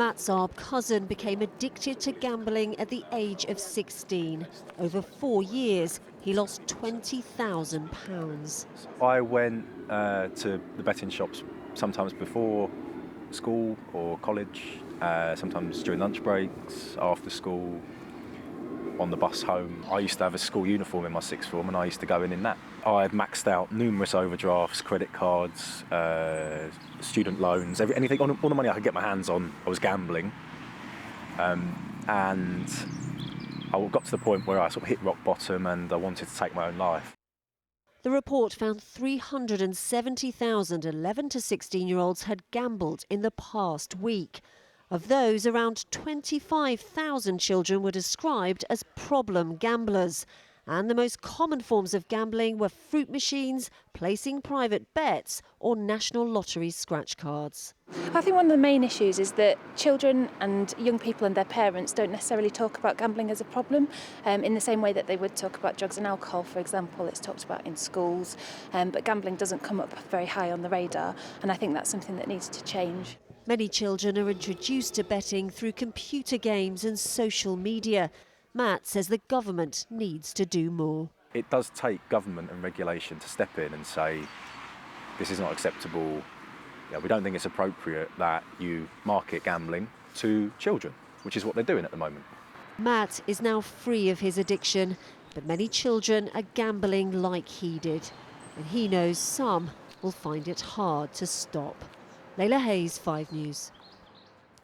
Matt's Arb cousin became addicted to gambling at the age of 16. Over 4 years, he lost £20,000. I went to the betting shops sometimes before school or college, sometimes during lunch breaks, after school, on the bus home. I used to have a school uniform in my sixth form and I used to go in that. I had maxed out numerous overdrafts, credit cards, student loans, anything, all the money I could get my hands on, I was gambling. And I got to the point where I sort of hit rock bottom and I wanted to take my own life. The report found 370,000 11 to 16-year-olds had gambled in the past week. Of those, around 25,000 children were described as problem gamblers. And the most common forms of gambling were fruit machines, placing private bets, or National Lottery scratch cards. I think one of the main issues is that children and young people and their parents don't necessarily talk about gambling as a problem in the same way that they would talk about drugs and alcohol, for example. It's talked about in schools, but gambling doesn't come up very high on the radar, and I think that's something that needs to change. Many children are introduced to betting through computer games and social media. Matt says the government needs to do more. It does take government and regulation to step in and say, this is not acceptable. We don't think it's appropriate that you market gambling to children, which is what they're doing at the moment. Matt is now free of his addiction, but many children are gambling like he did. And he knows some will find it hard to stop. Layla Hayes, 5 News.